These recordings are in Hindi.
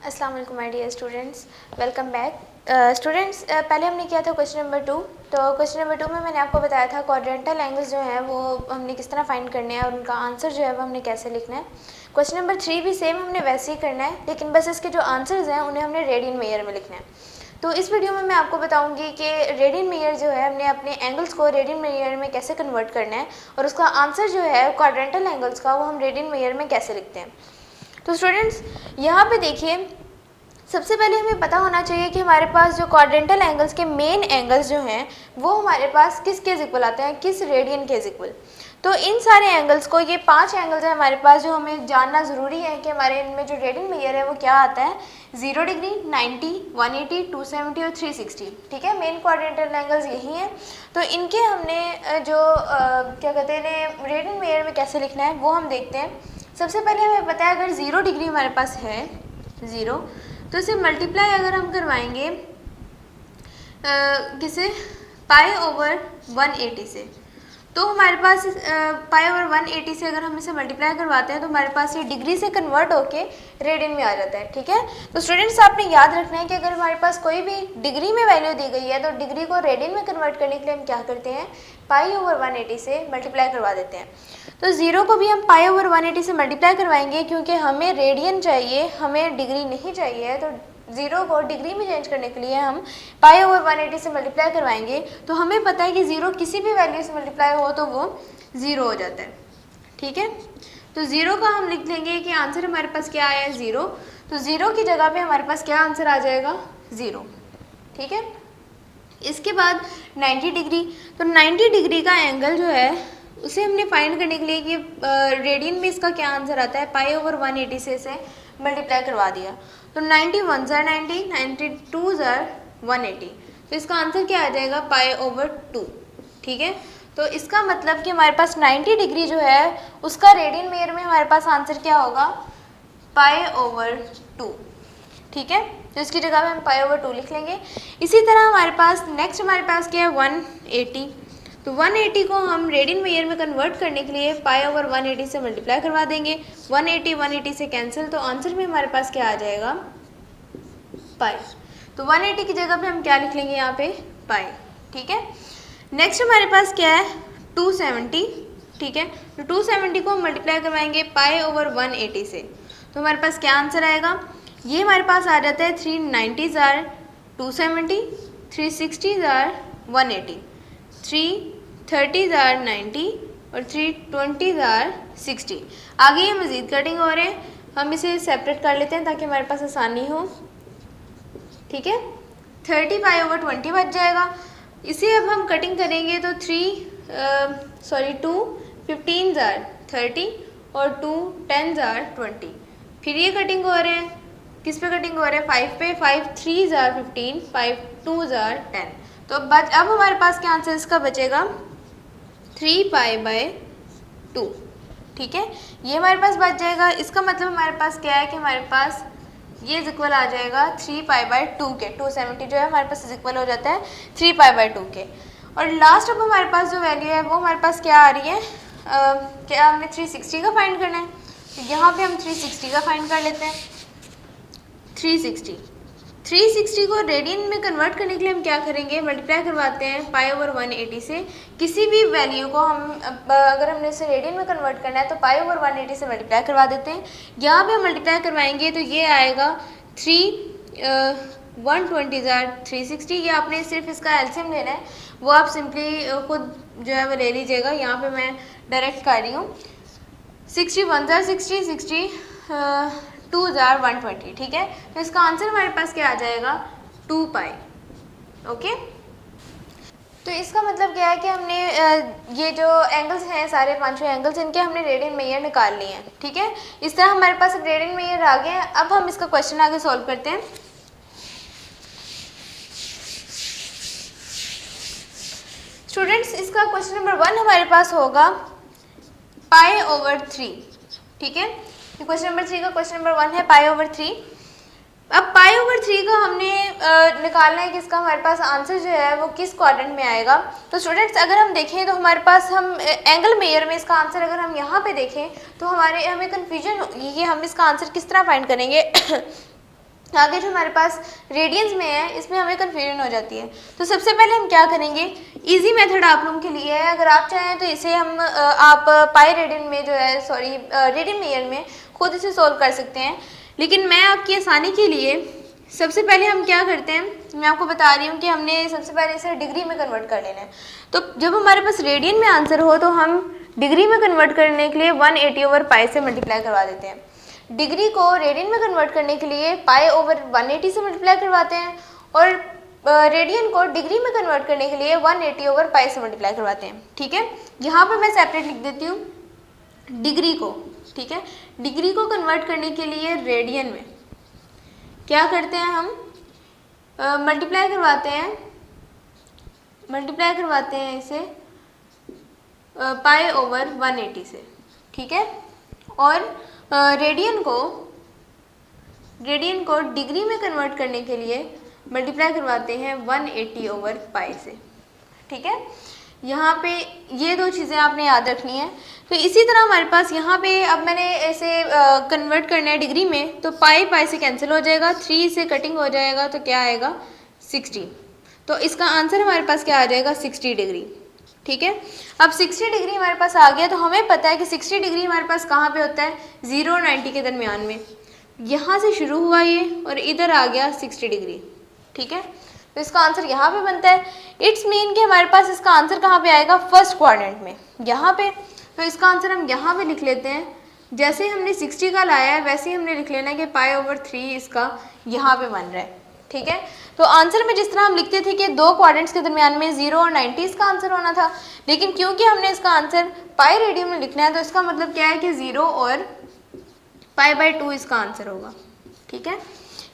अस्सलाम वालेकुम my dear students, welcome back. Students, पहले हमने किया था क्वेश्चन नंबर 2। तो क्वेश्चन नंबर 2 में मैंने आपको बताया था क्वाड्रेंटल एंगल्स जो हैं वो हमने किस तरह फाइंड करने हैं और उनका आंसर जो है वो हमने कैसे लिखना है। क्वेश्चन नंबर 3 भी सेम हमने वैसे ही करना है, लेकिन बस इसके जो आंसर्स हैं उन्हें हमने रेडियन मेयर में लिखना है। तो इस वीडियो में मैं आपको बताऊंगी कि रेडियन मेयर जो है हमने अपने एंगल्स को रेडियन मेयर में कैसे कन्वर्ट करना है और उसका आंसर जो है क्वाड्रेंटल एंगल्स का वो हम रेडियन मेयर में कैसे लिखते हैं। तो स्टूडेंट्स, यहाँ पे देखिए, सबसे पहले हमें पता होना चाहिए कि हमारे पास जो क्वाड्रेंटल एंगल्स के मेन एंगल्स जो हैं वो हमारे पास किसके इक्वल आते हैं, किस रेडियन के इक्वल। तो इन सारे एंगल्स को, ये 5 एंगल्स हैं हमारे पास, जो हमें जानना ज़रूरी है कि हमारे इनमें जो रेडियन मेयर है वो क्या आता है। 0 डिग्री, 90, 180, 270 और 360। ठीक है, मेन क्वाड्रेंटल एंगल्स यही हैं। तो इनके हमने जो क्या कहते हैं रेडियन मेयर में कैसे लिखना है वो हम देखते हैं। सबसे पहले हमें पता है, अगर 0 डिग्री हमारे पास है 0, तो इसे मल्टीप्लाई अगर हम करवाएंगे किसे, पाई ओवर 180 से, तो हमारे पास पाई ओवर 180 से अगर हम इसे मल्टीप्लाई करवाते हैं तो हमारे पास ये डिग्री से कन्वर्ट होके रेडियन में आ जाता है। ठीक है, तो स्टूडेंट्स आपने याद रखना है कि अगर हमारे पास कोई भी डिग्री में वैल्यू दी गई है तो डिग्री को रेडियन में कन्वर्ट करने के लिए हम क्या करते हैं, पाई ओवर 180 से मल्टीप्लाई करवा देते हैं। तो 0 को भी हम पाई ओवर 180 से मल्टीप्लाई करवाएंगे, क्योंकि हमें रेडियन चाहिए, हमें डिग्री नहीं चाहिए। तो 0 को डिग्री में चेंज करने के लिए हम पाई ओवर 180 से मल्टीप्लाई करवाएंगे। तो हमें पता है कि 0 किसी भी वैल्यू से मल्टीप्लाई हो तो वो 0 हो जाता है। ठीक है, तो 0 का हम लिख लेंगे कि आंसर हमारे पास क्या आया है, 0। तो 0 की जगह पे हमारे पास क्या आंसर आ जाएगा, 0। ठीक है, इसके बाद 90 डिग्री। तो 90 डिग्री का एंगल जो है उसे हमने फाइंड करने के लिए कि रेडियन में इसका क्या आंसर आता है, पाई ओवर 180 से इसे मल्टीप्लाई करवा दिया। तो 91 ज़ार 90, 92 ज़ार 180, तो इसका आंसर क्या आ जाएगा, पाई ओवर 2। ठीक है, तो इसका मतलब कि हमारे पास 90 डिग्री जो है उसका रेडियन मेयर में हमारे पास आंसर क्या होगा, पाई ओवर 2। ठीक है, तो इसकी जगह पे हम पाई ओवर 2 लिख लेंगे। इसी तरह हमारे पास नेक्स्ट हमारे पास क्या है, 180। तो 180 को हम रेडियन मेयर में कन्वर्ट करने के लिए पाई ओवर 180 से मल्टीप्लाई करवा देंगे। 180 से कैंसिल, तो आंसर में हमारे पास क्या आ जाएगा, पाई। तो 180 की जगह पे हम क्या लिख लेंगे यहाँ पे, पाई। ठीक है, नेक्स्ट हमारे पास क्या है, 270। ठीक है, तो 270 को हम मल्टीप्लाई करवाएंगे पाई ओवर 180 से, तो हमारे पास क्या आंसर आएगा, ये हमारे पास आ जाता है 390 ज़ार 270, 360 ज़ार 180, 330 ज़ार 90 और 320 ज़ार 60। आगे ये मज़ीद कटिंग हो रहे हैं, हम इसे सेपरेट कर लेते हैं ताकि हमारे पास आसानी हो। ठीक है, 30 पाई ओवर 20 बच जाएगा। इसे अब हम कटिंग करेंगे तो 2 15 ज़ार 30 और 2 10 ज़ार 20। फिर ये कटिंग हो रहे हैं, किस पे कटिंग हो रहे हैं, 5 पे। 5 3 ज़ार 15, 5 2 ज़ार 10। तो अब हमारे पास क्या आंसर इसका बचेगा, 3 पाई बाय 2। ठीक है, ये हमारे पास बच जाएगा। इसका मतलब हमारे पास क्या है कि हमारे पास ये इक्वल आ जाएगा 3 पाई बाय 2 के। 270 जो है हमारे पास इक्वल हो जाता है 3 पाई बाय 2 के। और लास्ट अब हमारे पास जो वैल्यू है वो हमारे पास क्या आ रही है, क्या हमने 360 का फाइंड करना है। तो यहाँ पे हम 360 का फाइंड कर लेते हैं। 360 को रेडियन में कन्वर्ट करने के लिए हम क्या करेंगे, मल्टीप्लाई करवाते हैं पाई ओवर 180 से। किसी भी वैल्यू को हम अगर हमने इसे रेडियन में कन्वर्ट करना है तो पाई ओवर 180 से मल्टीप्लाई करवा देते हैं। यहाँ पे हम मल्टीप्लाई करवाएंगे तो ये आएगा 120 ज़ार 360। ये आपने सिर्फ इसका एलसीएम लेना है, वो आप सिंपली खुद जो है वो ले लीजिएगा। यहाँ पर मैं डायरेक्ट कर रही हूँ। 61 ज़ार 60, 60 2 ज़ार 120। ठीक है, तो इसका आंसर हमारे पास क्या आ जाएगा, 2 पाई। ओके, तो इसका मतलब क्या है कि हमने ये जो एंगल्स हैं सारे 5 एंगल्स, इनके हमने रेडियन मेयर निकाल लिए हैं। ठीक है, इस तरह हमारे पास रेडियन मेयर आ गए हैं। अब हम इसका क्वेश्चन आगे सॉल्व करते हैं। स्टूडेंट्स, इसका क्वेश्चन नंबर 1 हमारे पास होगा पाई ओवर 3। ठीक है, क्वेश्चन नंबर 3 का क्वेश्चन नंबर 1 है पाई ओवर 3। अब पाई ओवर 3 का हमने निकालना है कि इसका हमारे पास आंसर जो है वो किस क्वाड्रेंट में आएगा। तो स्टूडेंट्स, अगर हम देखें तो हमारे पास हम एंगल मेयर में इसका आंसर अगर हम यहाँ पे देखें तो हमें कन्फ्यूजन होगी कि हम इसका आंसर किस तरह फाइंड करेंगे। आगे जो हमारे पास रेडियंस में है इसमें हमें कन्फ्यूजन हो जाती है। तो सबसे पहले हम क्या करेंगे, इजी मेथड आप लोगों के लिए है, अगर आप चाहें तो इसे हम आप पाई रेडियन में जो है रेडियन मेयर में खुद इसे सोल्व कर सकते हैं, लेकिन मैं आपकी आसानी के लिए सबसे पहले हम क्या करते हैं, मैं आपको बता रही हूँ कि हमने सबसे पहले इसे डिग्री में कन्वर्ट कर लेना है। तो जब हमारे पास रेडियन में आंसर हो तो हम डिग्री में कन्वर्ट करने के लिए 180/π से मल्टीप्लाई करवा देते हैं। डिग्री को रेडियन में कन्वर्ट करने के लिए π/180 से मल्टीप्लाई करवाते हैं, और रेडियन को डिग्री में कन्वर्ट करने के लिए 180/π से मल्टीप्लाई करवाते हैं। ठीक है, यहाँ पर मैं सेपरेट लिख देती हूँ डिग्री को। ठीक है, डिग्री को कन्वर्ट करने के लिए रेडियन में क्या करते हैं, हम मल्टीप्लाई करवाते हैं इसे π/180 से। ठीक है, और रेडियन को डिग्री में कन्वर्ट करने के लिए मल्टीप्लाई करवाते हैं 180/π से। ठीक है, यहाँ पे ये दो चीज़ें आपने याद रखनी है। तो इसी तरह हमारे पास यहाँ पे अब मैंने ऐसे कन्वर्ट करना है डिग्री में, तो π से कैंसिल हो जाएगा, 3 से कटिंग हो जाएगा, तो क्या आएगा 60। तो इसका आंसर हमारे पास क्या आ जाएगा 60 डिग्री। ठीक है, अब 60 डिग्री हमारे पास आ गया, तो हमें पता है कि 60 डिग्री हमारे पास कहाँ पे होता है, 0 और 90 के दरमियान में। यहाँ से शुरू हुआ ये और इधर आ गया 60 डिग्री। ठीक है, तो इसका आंसर यहाँ पे बनता है। इट्स मीन कि हमारे पास इसका आंसर कहाँ पे आएगा, फर्स्ट क्वाड्रेंट में, यहाँ पे। तो इसका आंसर हम यहाँ पे लिख लेते हैं, जैसे हमने 60 का लाया है वैसे ही हमने लिख लेना है कि π/3 इसका यहाँ पे बन रहा है। ठीक है, तो आंसर में जिस तरह हम लिखते थे कि दो क्वाड्रेंट्स के दरमियान में 0 और 90 इसका आंसर होना था, लेकिन क्योंकि हमने इसका आंसर पाई रेडियन में लिखना है, तो इसका मतलब क्या है कि 0 और π/2 इसका आंसर होगा। ठीक है,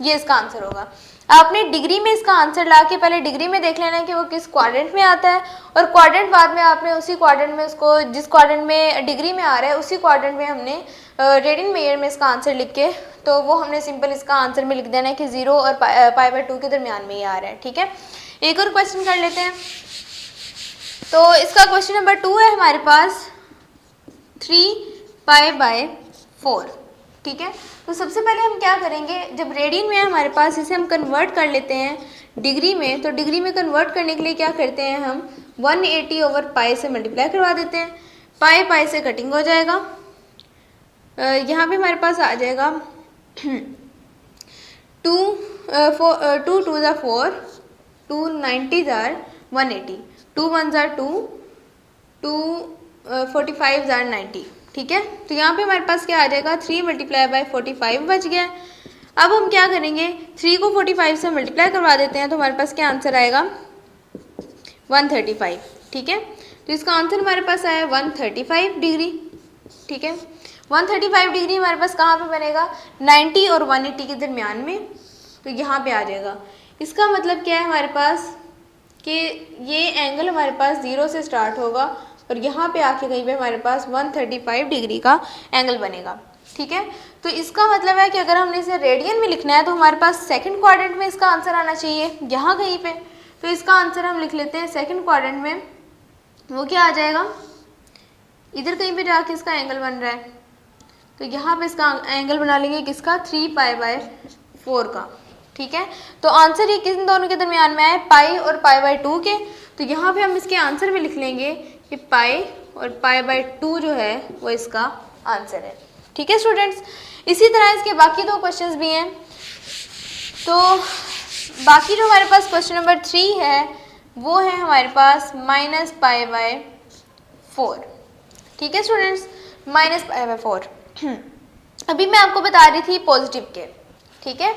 ये इसका आंसर होगा। आपने डिग्री में इसका आंसर ला के पहले डिग्री में देख लेना है कि वो किस क्वाड्रेंट में आता है, और क्वाड्रेंट बाद में आपने उसी क्वाड्रेंट में उसको, जिस क्वाड्रेंट में डिग्री में आ रहा है उसी क्वाड्रेंट में हमने रेडियन मेयर में इसका आंसर लिख के, तो वो हमने सिंपल इसका आंसर में लिख देना है कि 0 और π/2 के दरमियान में ही आ रहा है। ठीक है, एक और क्वेश्चन कर लेते हैं। तो इसका क्वेश्चन नंबर 2 है हमारे पास 3π/4। ठीक है, तो सबसे पहले हम क्या करेंगे, जब रेडियन में है हमारे पास, इसे हम कन्वर्ट कर लेते हैं डिग्री में। तो डिग्री में कन्वर्ट करने के लिए क्या करते हैं, हम 180/π से मल्टीप्लाई करवा देते हैं, π से कटिंग हो जाएगा, यहाँ पे हमारे पास आ जाएगा 2 2 2 ज़ा 4, 2 90 ज़ा 180, 2 1 ज़ा 2, 2 45 ज़ा 90। ठीक है, तो यहाँ पे हमारे पास क्या आ जाएगा, 3 × 45 बच गया। अब हम क्या करेंगे, 3 को 45 से मल्टीप्लाई करवा देते हैं, तो हमारे पास क्या आंसर आएगा 135। ठीक है, तो इसका आंसर हमारे पास आया 135 डिग्री। ठीक है, 135 डिग्री हमारे पास कहाँ पे बनेगा, 90 और 180 के दरमियान में, तो यहाँ पे आ जाएगा। इसका मतलब क्या है हमारे पास कि ये एंगल हमारे पास 0 से स्टार्ट होगा और यहाँ पे आके कहीं पे हमारे पास 135 डिग्री का एंगल बनेगा। ठीक है, तो इसका मतलब है कि अगर हमने इसे रेडियन में लिखना है तो हमारे पास सेकंड क्वाड्रेंट में इसका आंसर आना चाहिए, यहाँ कहीं पे। तो इसका आंसर हम लिख लेते हैं सेकंड क्वाड्रेंट में, वो क्या आ जाएगा, इधर कहीं पे जाके इसका एंगल बन रहा है, तो यहाँ पे इसका एंगल बना लेंगे किसका, 3π/4 का। ठीक है, तो आंसर ये किन दोनों के दरमियान में आए, पाई और π/2 के। तो यहाँ पे हम इसके आंसर में लिख लेंगे कि पाई और π/2 जो है वो इसका आंसर है। ठीक है स्टूडेंट्स, इसी तरह इसके बाकी दो क्वेश्चंस भी हैं। तो बाकी जो हमारे पास क्वेश्चन नंबर 3 है वो है हमारे पास -π/4। ठीक है स्टूडेंट्स, -π/4। अभी मैं आपको बता रही थी पॉजिटिव के। ठीक है,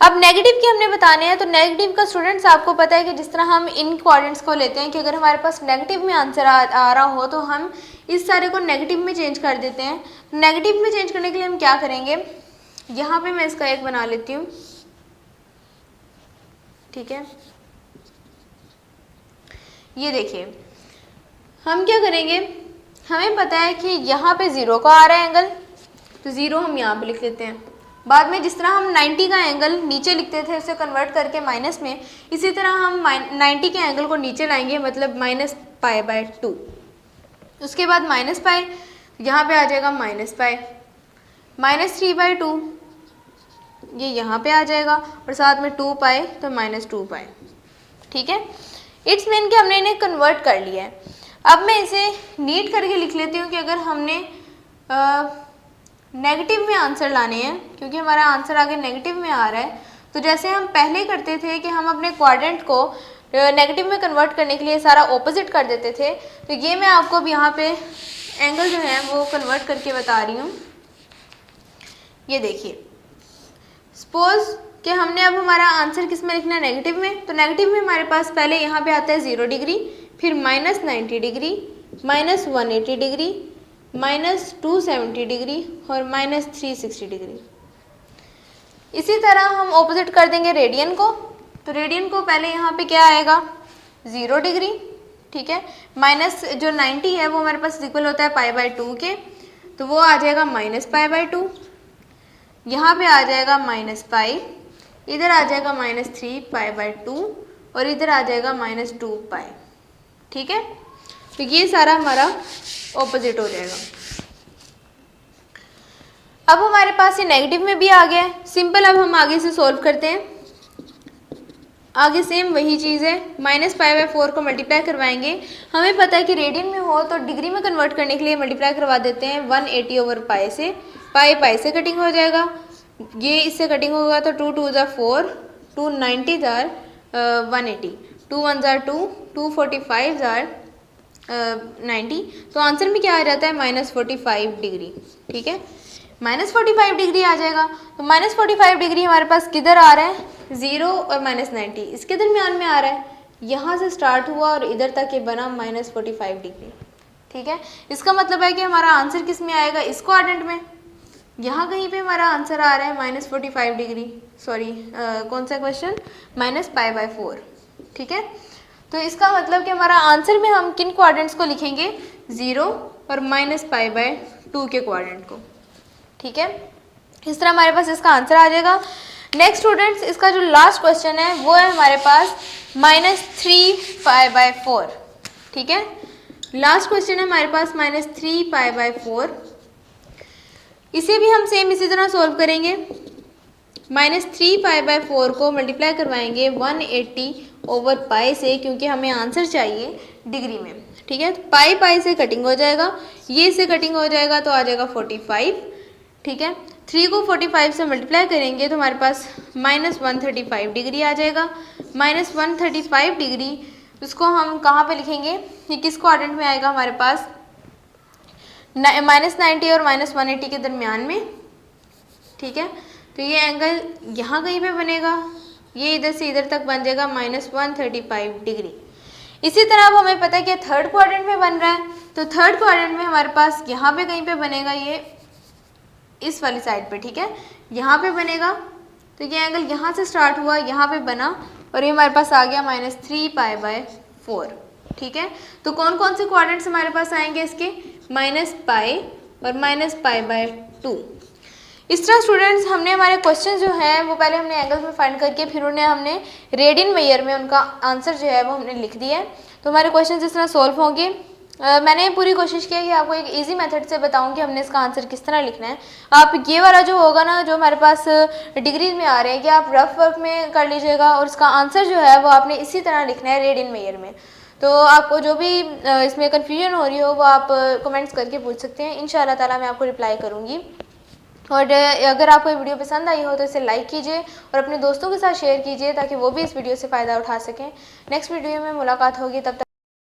अब नेगेटिव के हमने बताने हैं। तो नेगेटिव का स्टूडेंट्स आपको पता है कि जिस तरह हम इन क्वाड्रेंट्स को लेते हैं कि अगर हमारे पास नेगेटिव में आंसर आ रहा हो तो हम इस सारे को नेगेटिव में चेंज कर देते हैं। नेगेटिव में चेंज करने के लिए हम क्या करेंगे, यहाँ पे मैं इसका एक बना लेती हूँ। ठीक है, ये देखिए हम क्या करेंगे, हमें पता है कि यहाँ पे 0 का आ रहा है एंगल, तो 0 हम यहाँ पे लिख लेते हैं। बाद में जिस तरह हम 90 का एंगल नीचे लिखते थे उसे कन्वर्ट करके माइनस में, इसी तरह हम 90 के एंगल को नीचे लाएंगे, मतलब -π/2। उसके बाद -π, यहाँ पे आ जाएगा -π, -3/2, ये यहाँ पे आ जाएगा और साथ में 2 पाई तो -2 पाई। ठीक है, इट्स मीन कि हमने इन्हें कन्वर्ट कर लिया है। अब मैं इसे नीट करके लिख लेती हूँ कि अगर हमने नेगेटिव में आंसर लाने हैं, क्योंकि हमारा आंसर आगे नेगेटिव में आ रहा है, तो जैसे हम पहले करते थे कि हम अपने क्वाड्रेंट को नेगेटिव में कन्वर्ट करने के लिए सारा ऑपोजिट कर देते थे, तो ये मैं आपको अब यहाँ पे एंगल जो है वो कन्वर्ट करके बता रही हूँ। ये देखिए, सपोज कि हमने अब हमारा आंसर किस में लिखना है, नेगेटिव में। तो नेगेटिव में हमारे पास पहले यहाँ पे आता है 0 डिग्री, फिर -90 डिग्री, -180 डिग्री, -270 डिग्री और -360 डिग्री। इसी तरह हम ऑपोजिट कर देंगे रेडियन को। तो रेडियन को पहले यहाँ पे क्या आएगा, 0 डिग्री। ठीक है, माइनस जो 90 है वो हमारे पास इक्वल होता है π/2 के, तो वो आ जाएगा -π/2। यहाँ पे आ जाएगा -π, इधर आ जाएगा -3π/2 और इधर आ जाएगा -2π। ठीक है, तो ये सारा हमारा ऑपोजिट हो जाएगा। अब हमारे पास ये नेगेटिव में भी आ गया है, सिंपल। अब हम आगे से सॉल्व करते हैं। आगे सेम वही चीज़ है, -π/4 को मल्टीप्लाई करवाएंगे। हमें पता है कि रेडियन में हो तो डिग्री में कन्वर्ट करने के लिए मल्टीप्लाई करवा देते हैं 180/π से। π से कटिंग हो जाएगा, ये इससे कटिंग होगा तो 2 2 4, 2 90 180, 2 1 2, 2 45 90। तो आंसर में क्या आ जाता है, -45 डिग्री। ठीक है, -45 डिग्री आ जाएगा। तो -45 डिग्री हमारे पास किधर आ रहा है, 0 और -90 इसके दरमियान में आ रहा है। यहाँ से स्टार्ट हुआ और इधर तक ये बना -45 डिग्री। ठीक है, इसका मतलब है कि हमारा आंसर किस में आएगा, इस क्वाड्रेंट में। यहाँ कहीं पे हमारा आंसर आ रहा है -45 डिग्री, सॉरी कौन सा क्वेश्चन, -π/4। ठीक है, तो इसका मतलब कि हमारा आंसर में हम किन क्वाड्रेंट्स को लिखेंगे, 0 और -π/2 के क्वाड्रेंट को। ठीक है, इस तरह हमारे पास इसका आंसर आ जाएगा। नेक्स्ट स्टूडेंट्स, इसका जो लास्ट क्वेश्चन है वो है हमारे पास -3π/4। ठीक है, लास्ट क्वेश्चन है हमारे पास -3π/4। इसे भी हम सेम इसी तरह सॉल्व करेंगे। -3π/4 को मल्टीप्लाई करवाएंगे 180/π से, क्योंकि हमें आंसर चाहिए डिग्री में। ठीक है, π से कटिंग हो जाएगा, ये से कटिंग हो जाएगा तो आ जाएगा 45। ठीक है, 3 को 45 से मल्टीप्लाई करेंगे तो हमारे पास -135 डिग्री आ जाएगा। -135 डिग्री, उसको हम कहाँ पे लिखेंगे, ये किस क्वाड्रेंट में आएगा हमारे पास, -90 और -180 के दरमियान में। ठीक है, तो ये एंगल यहाँ कहीं पे बनेगा, ये इधर से इधर तक बन जाएगा -135 डिग्री। इसी तरह अब हमें पता है कि थर्ड क्वाड्रेंट में बन रहा है, तो थर्ड क्वाड्रेंट में हमारे पास यहाँ पे कहीं पे बनेगा, ये इस वाली साइड पे। ठीक है, यहाँ पे बनेगा, तो ये एंगल यहाँ से स्टार्ट हुआ, यहाँ पे बना और ये हमारे पास आ गया -3π/4। ठीक है, तो कौन कौन से क्वाड्रेंट्स हमारे पास आएंगे इसके, -π और -π/2। इस तरह स्टूडेंट्स हमने हमारे क्वेश्चन जो है वो पहले हमने एंगल्स में फाइंड करके फिर उन्हें हमने रेडियन मेयर में उनका आंसर जो है वो हमने लिख दिया है। तो हमारे क्वेश्चन इस तरह सॉल्व होंगे। मैंने पूरी कोशिश की है कि आपको एक इजी मेथड से बताऊं कि हमने इसका आंसर किस तरह लिखना है। आप ये वाला जो होगा ना, जो हमारे पास डिग्रीज में आ रहे हैं, कि आप रफ वर्क में कर लीजिएगा और इसका आंसर जो है वो आपने इसी तरह लिखना है रेडियन मेयर में। तो आपको जो भी इसमें कन्फ्यूजन हो रही हो वो आप कमेंट्स करके पूछ सकते हैं, इंशाल्लाह ताला मैं आपको रिप्लाई करूँगी। और अगर आपको ये वीडियो पसंद आई हो तो इसे लाइक कीजिए और अपने दोस्तों के साथ शेयर कीजिए ताकि वो भी इस वीडियो से फ़ायदा उठा सकें। नेक्स्ट वीडियो में मुलाकात होगी, तब तक